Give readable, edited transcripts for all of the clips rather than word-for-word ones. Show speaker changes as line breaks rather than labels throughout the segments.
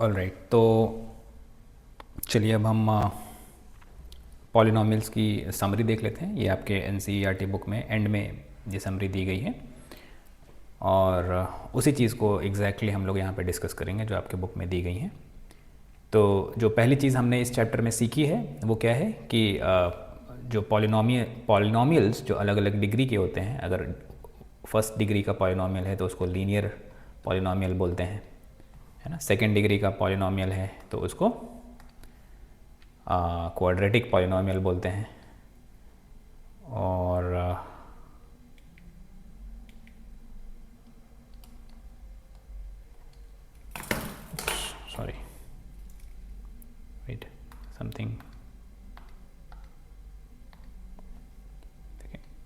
Alright, तो चलिए अब हम पॉलिनॉमियल्स की समरी देख लेते हैं। ये आपके एनसीईआरटी बुक में एंड में ये समरी दी गई है और उसी चीज़ को एग्जैक्टली हम लोग यहाँ पे डिस्कस करेंगे जो आपके बुक में दी गई हैं। तो जो पहली चीज़ हमने इस चैप्टर में सीखी है वो क्या है कि जो पॉलिनॉमियल्स जो अलग अलग डिग्री के होते हैं, अगर फर्स्ट डिग्री का पॉलिनॉमियल है तो उसको लीनियर पॉलिनॉमियल बोलते हैं, है ना। सेकेंड डिग्री का पॉलिनॉमियल है तो उसको क्वाड्रेटिक पॉलिनॉमियल बोलते हैं। और सॉरी वेट समथिंग,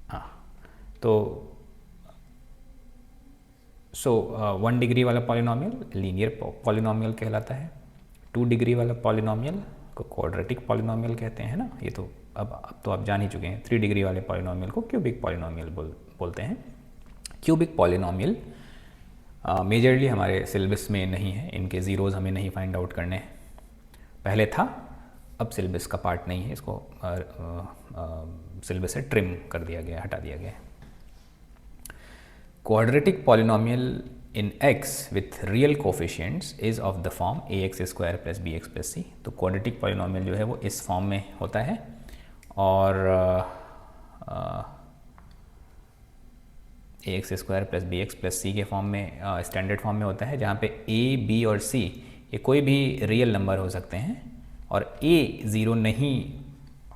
हाँ, तो वन डिग्री वाला पॉलिनॉमियल लीनियर पॉलिनॉमियल कहलाता है। 2 डिग्री वाला पॉलिनॉमियल को क्वाड्रेटिक पॉलिनॉमियल कहते हैं ना। ये तो अब तो आप जान ही चुके हैं। 3 डिग्री वाले पॉलिनॉमियल को क्यूबिक पॉलिनॉमियल बोलते हैं। क्यूबिक पॉलिनॉमियल मेजरली हमारे सिलेबस में नहीं है, इनके ज़ीरोज़ हमें नहीं फाइंड आउट करने हैं। पहले था, अब सिलेबस का पार्ट नहीं है, इसको सिलेबस से ट्रिम कर दिया गया, हटा दिया गया है। Quadratic polynomial in x with real coefficients is of the form ax square plus bx plus c। तो क्वाड्रेटिक पॉलिनॉमियल जो है वो इस फॉर्म में होता है और ax square plus B X plus C के फॉर्म में, स्टैंडर्ड फॉर्म में होता है, जहाँ पे a, b और c ये कोई भी रियल नंबर हो सकते हैं और a ज़ीरो नहीं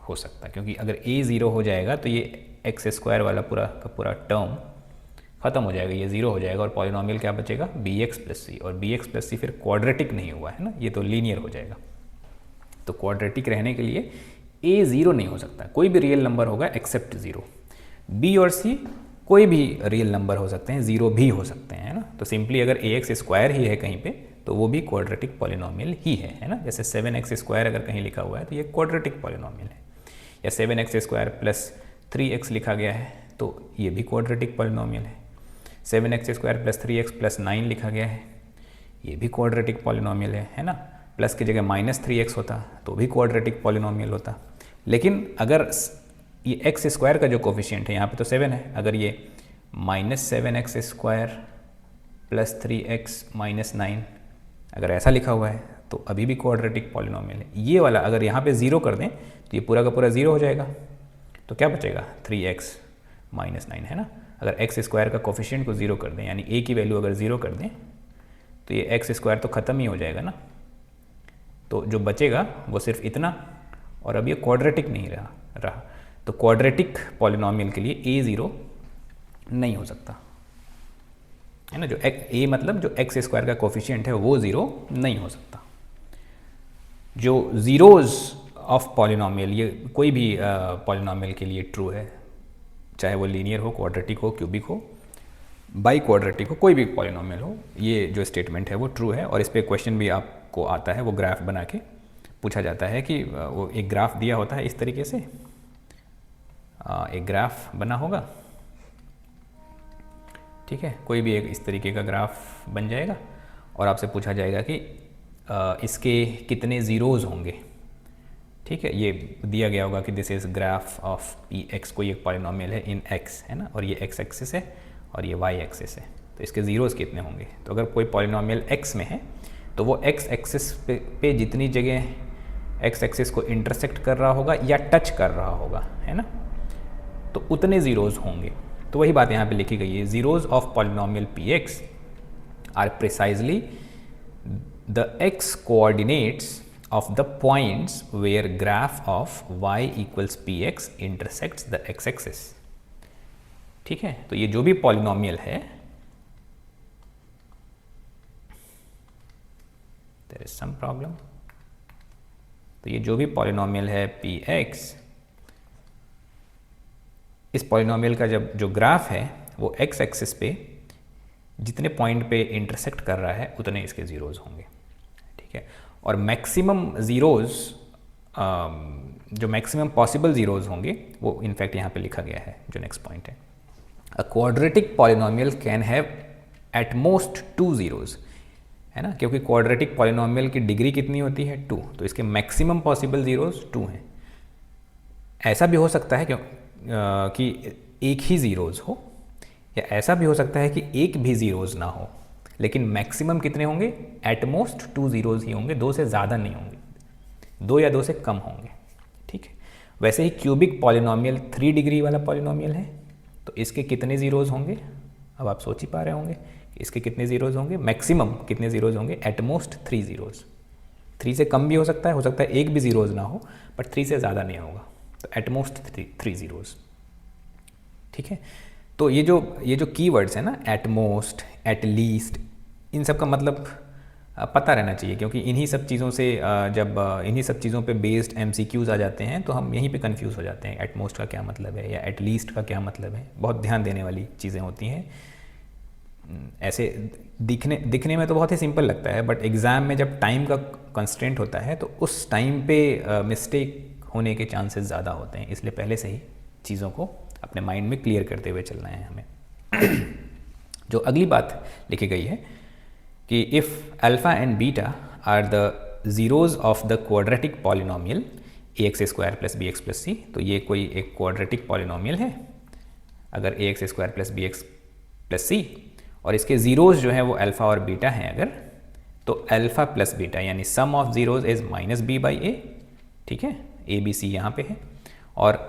हो सकता, क्योंकि अगर a ज़ीरो हो जाएगा तो ये एक्स स्क्वायर वाला पूरा का पूरा टर्म ख़त्म हो जाएगा, ये ज़ीरो हो जाएगा और पॉलिनॉमियल क्या बचेगा, बी एक्स प्लस सी। और बी एक्स प्लस सी फिर क्वाड्रेटिक नहीं हुआ है ना, ये तो लीनियर हो जाएगा। तो क्वाड्रेटिक रहने के लिए ए ज़ीरो नहीं हो सकता, कोई भी रियल नंबर होगा एक्सेप्ट ज़ीरो। बी और सी कोई भी रियल नंबर हो सकते हैं, ज़ीरो भी हो सकते हैं, है ना। तो सिंपली अगर ए एक्स स्क्वायर ही है कहीं पे तो वो भी क्वाड्रेटिक पॉलिनॉमियल ही है ना। जैसे 7x स्क्वायर अगर कहीं लिखा हुआ है तो ये क्वाड्रेटिक पॉलिनॉमियल है, या 7x स्क्वायर प्लस 3x लिखा गया है तो ये भी क्वाड्रेटिक पॉलिनॉमियल है। 7x square plus 3x plus 9 लिखा गया है, ये भी क्वाड्रेटिक पॉलिनॉमियल है ना। प्लस की जगह माइनस 3x होता तो भी क्वाड्रेटिक पॉलिनॉमियल होता। लेकिन अगर ये एक्स स्क्वायर का जो कोफिशिएंट है यहाँ पे तो 7 है, अगर ये minus 7x square plus 3x minus 9 अगर ऐसा लिखा हुआ है तो अभी भी क्वाड्रेटिक पॉलिनॉमियल है। ये वाला अगर यहाँ पे ज़ीरो कर दें तो ये पूरा का पूरा ज़ीरो हो जाएगा, तो क्या बचेगा, 3x माइनस 9, है ना। अगर एक्स स्क्वायर का कोफिशिएंट को ज़ीरो कर दें, यानी a की वैल्यू अगर ज़ीरो कर दें तो ये एक्स स्क्वायर तो ख़त्म ही हो जाएगा ना। तो जो बचेगा वो सिर्फ इतना, और अब ये क्वाड्रेटिक नहीं रहा। तो क्वाड्रेटिक पॉलिनॉमियल के लिए a ज़ीरो नहीं हो सकता, है ना। जो a मतलब जो एक्स स्क्वायर का कोफिशिएंट है वो ज़ीरो नहीं हो सकता। जो ज़ीरोज़ ऑफ पॉलिनॉमियल, ये कोई भी पॉलिनॉमियल के लिए ट्रू है, चाहे वो लीनियर हो, क्वाड्रेटिक हो, क्यूबिक हो, बाई क्वाड्रेटिक हो, कोई भी पॉलिनॉमियल हो, ये जो स्टेटमेंट है वो ट्रू है। और इस पर क्वेश्चन भी आपको आता है, वो ग्राफ बना के पूछा जाता है कि वो एक ग्राफ दिया होता है इस तरीके से, एक ग्राफ बना होगा, ठीक है, कोई भी एक इस तरीके का ग्राफ बन जाएगा और आपसे पूछा जाएगा कि इसके कितने ज़ीरोज़ होंगे, ठीक है। ये दिया गया होगा कि this is graph of P x, कोई एक पॉलिनॉमियल है इन एक्स, है ना, और ये एक्स एक्सिस है और ये वाई एक्सिस है, तो इसके ज़ीरोज़ कितने होंगे। तो अगर कोई पॉलिनॉमियल एक्स में है तो वो एक्स एक्सिस पे जितनी जगह एक्स एक्सिस को इंटरसेक्ट कर रहा होगा या टच कर रहा होगा, है ना, तो उतने ज़ीरोज़ होंगे। तो वही बात यहाँ पे लिखी गई है, zeros of polynomial P X are precisely the X coordinates of the points where graph of y equals px intersects the x axis, ठीक है। तो ये जो भी पॉलिनॉमियल है, there is some problem, तो ये जो भी पॉलिनॉमियल है px, इस पॉलिनॉमियल का जब जो ग्राफ है वो x एक्सिस पे जितने पॉइंट पे इंटरसेक्ट कर रहा है उतने इसके ज़ीरोज़ होंगे, ठीक है। और मैक्सिमम ज़ीरोज़, जो मैक्सिमम पॉसिबल ज़ीरोज़ होंगे वो इनफैक्ट यहाँ पे लिखा गया है, जो नेक्स्ट पॉइंट है। A quadratic polynomial can have at most 2 zeros, है ना, क्योंकि क्वाड्रेटिक पॉलिनोमियल की डिग्री कितनी होती है 2, तो इसके मैक्सिमम पॉसिबल ज़ीरोज़ 2 हैं। ऐसा भी हो सकता है कि एक ही ज़ीरोज़ हो, या ऐसा भी हो सकता है कि एक भी ज़ीरोज़ ना हो, लेकिन मैक्सिमम कितने होंगे, एट मोस्ट 2 ज़ीरोज़ ही होंगे, 2 से ज़्यादा नहीं होंगे, 2 या 2 से कम होंगे। ठीक है, वैसे ही क्यूबिक पॉलिनोमियल 3 डिग्री वाला पॉलिनोमियल है, तो इसके कितने ज़ीरोज़ होंगे, अब आप सोच ही पा रहे होंगे इसके कितने ज़ीरोज़ होंगे, मैक्सिमम कितने ज़ीरोज़ होंगे, एट मोस्ट 3 ज़ीरोज़। 3 से कम भी हो सकता है एक भी ज़ीरोज़ ना हो, बट 3 से ज़्यादा नहीं होगा, तो एट मोस्ट 3 ज़ीरोज़। ठीक है, तो ये जो कीवर्ड्स हैं ना, एट मोस्ट, एट लीस्ट, इन सब का मतलब पता रहना चाहिए, क्योंकि इन्हीं सब चीज़ों से जब इन्हीं सब चीज़ों पे बेस्ड MCQs आ जाते हैं तो हम यहीं पे कंफ्यूज हो जाते हैं, एट मोस्ट का क्या मतलब है या एट लीस्ट का क्या मतलब है। बहुत ध्यान देने वाली चीज़ें होती हैं। ऐसे दिखने में तो बहुत ही सिंपल लगता है, बट एग्ज़ाम में जब टाइम का कंस्ट्रेंट होता है तो उस टाइम पे मिस्टेक होने के चांसेस ज़्यादा होते हैं, इसलिए पहले से ही चीज़ों को अपने माइंड में क्लियर करते हुए चलना है हमें। जो अगली बात लिखी गई है कि if alpha and beta are the zeros of the quadratic polynomial ax² + bx + c, तो ये कोई एक क्वाड्रेटिक पॉलिनोमियल है अगर ax² + bx + c, और इसके ज़ीरोज़ जो है वो अल्फ़ा और बीटा हैं अगर, तो अल्फ़ा प्लस बीटा यानी सम ऑफ ज़ीरोज़ इज़ -b/a। ठीक है, a b c यहाँ पे है, और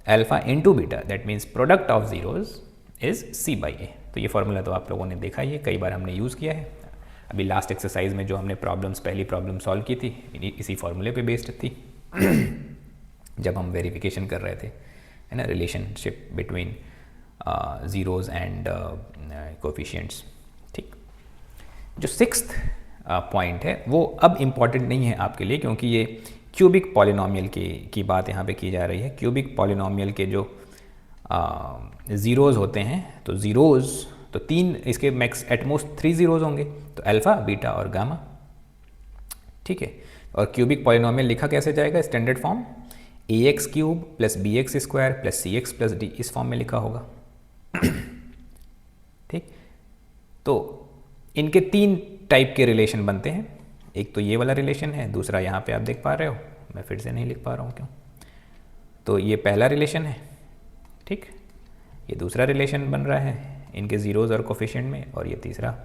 alpha into beta that means product of zeros is c/a। तो ये फार्मूला तो आप लोगों ने देखा ही है, कई बार हमने यूज़ किया है। अभी लास्ट एक्सरसाइज में जो हमने पहली प्रॉब्लम सॉल्व की थी इसी फार्मूले पे बेस्ड थी जब हम वेरिफिकेशन कर रहे थे, है ना, relationship between zeros and coefficients. ठीक, जो 6th पॉइंट है वो अब इम्पॉर्टेंट नहीं है आपके लिए, क्योंकि ये क्यूबिक पॉलिनोमियल की बात यहाँ पे की जा रही है। क्यूबिक पॉलिनोमियल के जो ज़ीरोज़ होते हैं, तो ज़ीरोज़ तो 3, इसके मैक्स एटमोस्ट 3 ज़ीरोज़ होंगे, तो अल्फ़ा, बीटा और गामा। ठीक है, और क्यूबिक पॉलिनोमियल लिखा कैसे जाएगा, standard form ax³ + bx² + cx + d, इस फॉर्म में लिखा होगा। ठीक, तो इनके 3 टाइप के रिलेशन बनते हैं। एक तो ये वाला रिलेशन है, दूसरा यहाँ पे आप देख पा रहे हो, मैं फिर से नहीं लिख पा रहा हूँ क्यों, तो ये पहला रिलेशन है। ठीक, ये दूसरा रिलेशन बन रहा है इनके ज़ीरोज़ और कोफिशिएंट में, और ये तीसरा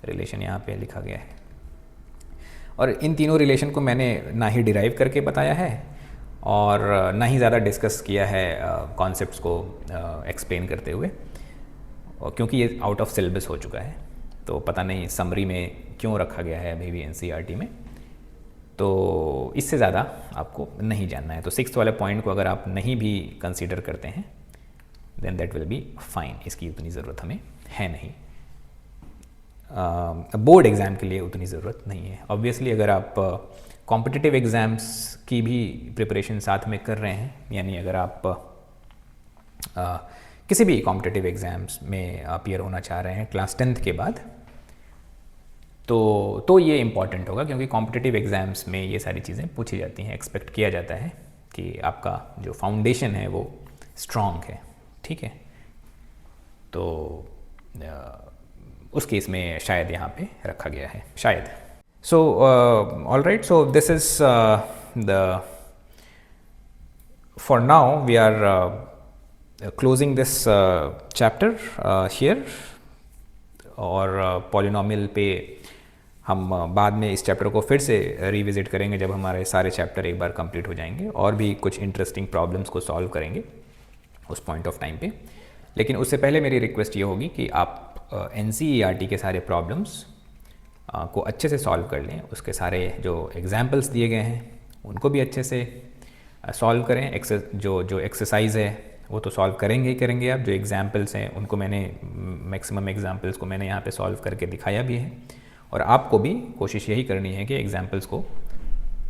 रिलेशन यहाँ पे लिखा गया है। और इन तीनों रिलेशन को मैंने ना ही डिराइव करके बताया है और ना ही ज़्यादा डिस्कस किया है कॉन्सेप्ट्स को एक्सप्लेन करते हुए, और क्योंकि ये आउट ऑफ सिलेबस हो चुका है, तो पता नहीं समरी में क्यों रखा गया है अभी भी NCERT में, तो इससे ज़्यादा आपको नहीं जानना है। तो 6th वाले पॉइंट को अगर आप नहीं भी कंसीडर करते हैं then that will be fine, इसकी उतनी ज़रूरत हमें है नहीं। बोर्ड एग्ज़ाम के लिए उतनी ज़रूरत नहीं है। ऑब्वियसली अगर आप कॉम्पिटिटिव एग्ज़ाम्स की भी प्रिपरेशन साथ में कर रहे हैं, यानी अगर आप किसी भी कॉम्पिटिटिव एग्ज़ाम्स में अपीयर होना चाह रहे हैं क्लास 10th के बाद, तो ये इम्पॉर्टेंट होगा, क्योंकि कॉम्पिटिटिव एग्ज़ाम्स में ये सारी चीज़ें पूछी जाती हैं। एक्सपेक्ट किया जाता है कि आपका जो फाउंडेशन है वो स्ट्रॉन्ग है। ठीक है, तो उस केस में शायद यहाँ पे रखा गया है, शायद। So all right, so this is the for now we are closing this chapter here, और पॉलिनोमियल पे हम बाद में इस चैप्टर को फिर से रिविज़िट करेंगे जब हमारे सारे चैप्टर एक बार कंप्लीट हो जाएंगे, और भी कुछ इंटरेस्टिंग प्रॉब्लम्स को सॉल्व करेंगे उस पॉइंट ऑफ टाइम पे। लेकिन उससे पहले मेरी रिक्वेस्ट ये होगी कि आप NCERT के सारे प्रॉब्लम्स को अच्छे से सॉल्व कर लें, उसके सारे जो एग्जाम्पल्स दिए गए हैं उनको भी अच्छे से सॉल्व करें। जो एक्सरसाइज है वो तो सॉल्व करेंगे ही करेंगे आप, जो एग्जाम्पल्स हैं उनको मैंने मैक्सिमम एग्जाम्पल्स को मैंने यहाँ पे सॉल्व करके दिखाया भी है, और आपको भी कोशिश यही करनी है कि एग्जाम्पल्स को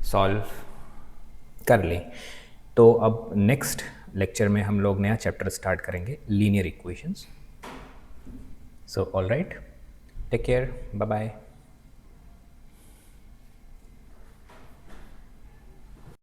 सॉल्व कर लें। तो अब नेक्स्ट लेक्चर में हम लोग नया चैप्टर स्टार्ट करेंगे, linear equations. So all right, take care, bye bye.